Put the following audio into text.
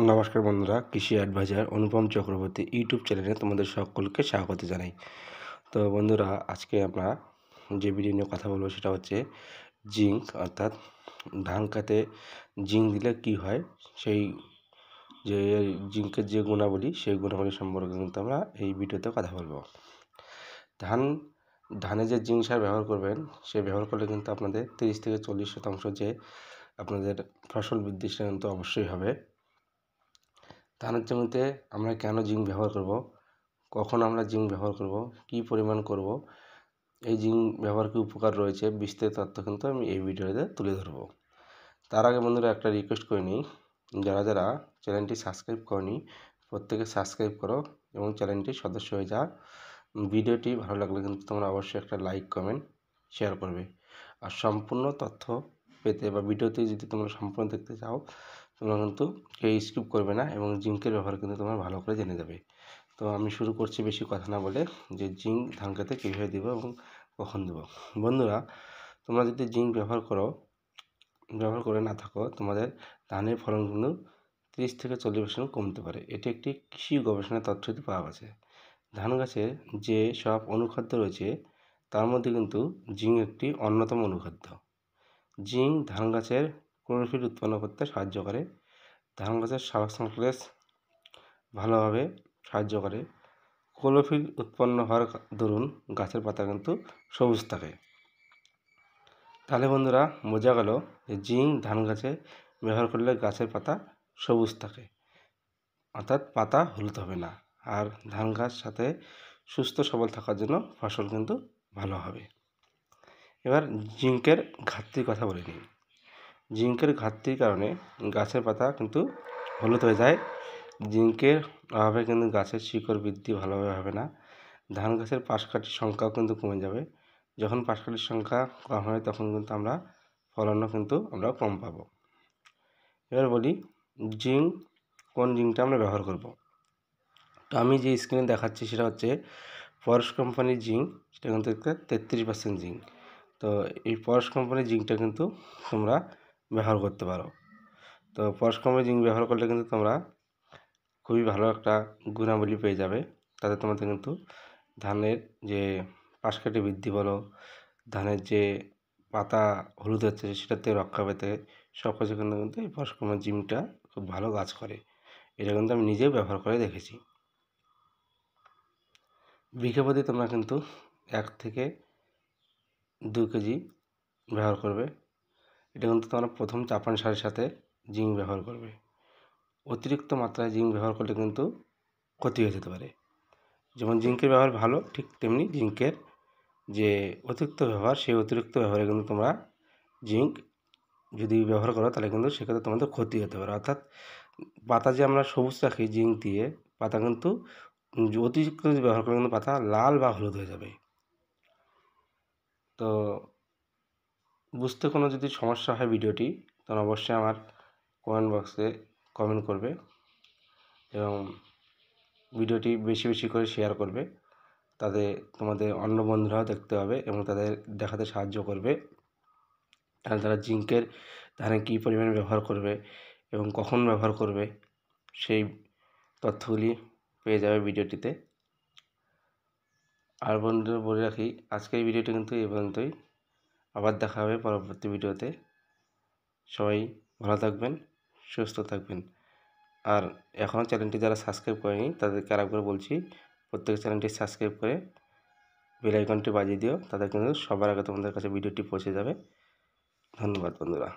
নমস্কার বন্ধুরা, কৃষি অ্যাডভাইজার অনুপম চক্রবর্তী ইউটিউব চ্যানেলে তোমাদের সকলকে স্বাগত জানাই। তো বন্ধুরা, আজকে আমরা যে ভিডিও নিয়ে কথা বলবো সেটা হচ্ছে জিঙ্ক, অর্থাৎ ধান খেতে জিঙ্ক দিলে কি হয়, সেই যে জিঙ্কের যে গুণাবলী সেই গুণাবলী সম্পর্কে কিন্তু আমরা এই ভিডিওতে কথা বলবো। ধানে যে জিঙ্ক সার ব্যবহার করবেন, সে ব্যবহার করলে কিন্তু আপনাদের 30 থেকে 40% যে আপনাদের ফসল বৃদ্ধি সেটা কিন্তু অবশ্যই হবে। ধানের জমিতে আমরা কেন জিঙ্ক ব্যবহার করব, কখন আমরা জিঙ্ক ব্যবহার করব, কী পরিমাণ করব, এই জিঙ্ক ব্যবহার কী উপকার রয়েছে, বিস্তারিত তথ্য কিন্তু আমি এই ভিডিওতে তুলে ধরব। তার আগে বন্ধুরা একটা রিকোয়েস্ট করে নিই, যারা চ্যানেলটি সাবস্ক্রাইব করনি প্রত্যেকে সাবস্ক্রাইব করো এবং চ্যানেলটির সদস্য হয়ে যা। ভিডিওটি ভালো লাগলে কিন্তু তোমরা অবশ্যই একটা লাইক কমেন্ট শেয়ার করবে। আর সম্পূর্ণ তথ্য পেতে বা ভিডিওটি যদি তোমরা সম্পূর্ণ দেখতে চাও, তোমরা কিন্তু কেউ স্কিপ করবে না এবং জিঙ্কের ব্যবহার কিন্তু তোমরা ভালো করে জেনে যাবে। তো আমি শুরু করছি বেশি কথা না বলে, যে জিঙ্ক ধান খেতে কীভাবে দেবো এবং কখন দেবো। বন্ধুরা, তোমরা যদি জিঙ্ক ব্যবহার করে না থাকো, তোমাদের ধানের ফলন কিন্তু 30 থেকে 40% কমতে পারে। এটি একটি কৃষি গবেষণার তথ্যটি পাওয়া গেছে। ধান গাছের যে সব অনুখাদ্য রয়েছে তার মধ্যে কিন্তু জিঙ্ক একটি অন্যতম অনুখাদ্য। জিঙ্ক ধান গাছের ক্লোরোফিল উৎপন্ন করতে সাহায্য করে, ধান গাছের সালোক সংশ্লেষ ভালোভাবে সাহায্য করে। ক্লোরোফিল উৎপন্ন হওয়ার দরুন গাছের পাতা কিন্তু সবুজ থাকে। তাহলে বন্ধুরা, বোঝা গেল যে জিঙ্ক ধান গাছে ব্যবহার করলে গাছের পাতা সবুজ থাকে, অর্থাৎ পাতা হলুদ হবে না, আর ধান গাছ সাথে সুস্থ সবল থাকার জন্য ফসল কিন্তু ভালো হবে। এবার জিঙ্কের ঘাটতির কথা বলে নিই। জিঙ্কের ঘাটতির কারণে গাছের পাতা কিন্তু হলুদ হয়ে যায়। জিঙ্কের অভাবে কিন্তু গাছের শিকড় বৃদ্ধি ভালোভাবে হবে না, ধান গাছের পাশকাঠির সংখ্যাও কিন্তু কমে যাবে। যখন পাশকাঠির সংখ্যা কম হয় তখন কিন্তু আমরা ফলনও কিন্তু আমরা কম পাবো। এবার বলি জিঙ্ক, কোন জিঙ্কটা আমরা ব্যবহার করব। তো আমি যে স্ক্রিনে দেখাচ্ছি সেটা হচ্ছে পরশ কোম্পানির জিঙ্ক, সেটা কিন্তু 33% জিঙ্ক। তো এই পরশ কোম্পানির জিঙ্কটা কিন্তু তোমরা ব্যবহার করতে পারো। তো পরশ কোম্পানির জিঙ্ক ব্যবহার করলে কিন্তু তোমরা খুবই ভালো একটা গুণাবলী পেয়ে যাবে। তাতে তোমাদের কিন্তু ধানের যে পাশকাঠি বৃদ্ধি বলো, ধানের যে পাতা হলুদ হচ্ছে সেটাতে রক্ষা পেতে সব কিছু কিন্তু এই পরশ কোম্পানির জিঙ্কটা খুব ভালো কাজ করে। এটা কিন্তু আমি নিজেও ব্যবহার করে দেখেছি। বিঘা প্রতি তোমরা কিন্তু 1 থেকে 2 কেজি ব্যবহার করবে। এটা কিন্তু তোমরা প্রথম চাপান সারের সাথে জিঙ্ক ব্যবহার করবে। অতিরিক্ত মাত্রায় জিঙ্ক ব্যবহার করলে কিন্তু ক্ষতি হয়ে যেতে পারে। যেমন জিঙ্কের ব্যবহার ভালো, ঠিক তেমনি জিঙ্কের যে অতিরিক্ত ব্যবহার, সেই অতিরিক্ত ব্যবহারে কিন্তু তোমরা জিঙ্ক যদি ব্যবহার করো তাহলে কিন্তু সেক্ষেত্রে তোমাদের ক্ষতি হতে পারে। অর্থাৎ পাতা যে আমরা সবুজ রাখি জিঙ্ক দিয়ে, পাতা কিন্তু অতিরিক্ত যদি ব্যবহার করে কিন্তু পাতা লাল বা হলুদ হয়ে যাবে। তো বুঝতে কোনো যদি সমস্যা হয় ভিডিওটি, তখন অবশ্যই আমার কমেন্ট বক্সে কমেন্ট করবে এবং ভিডিওটি বেশি বেশি করে শেয়ার করবে। তাতে তোমাদের অন্য বন্ধুরাও দেখতে হবে এবং তাদের দেখাতে সাহায্য করবে। তাহলে তারা জিঙ্কের ধানে কী পরিমাণে ব্যবহার করবে এবং কখন ব্যবহার করবে সেই তথ্যগুলি পেয়ে যাবে ভিডিওটিতে। আর বন্ধুরা বলে রাখি, আজকের ভিডিওটি কিন্তু এই পর্যন্তই। আবার দেখা হবে পরবর্তী ভিডিওতে। সবাই ভালো থাকবেন, সুস্থ থাকবেন। আর এখনও চ্যানেলটি যারা সাবস্ক্রাইব করেনি তাদেরকে আরেকবার বলছি, প্রত্যেকে চ্যানেলটি সাবস্ক্রাইব করে বেল আইকনটি বাজিয়ে দিও, তাদের কিন্তু সবার আগে তোমাদের কাছে ভিডিওটি পৌঁছে যাবে। ধন্যবাদ বন্ধুরা।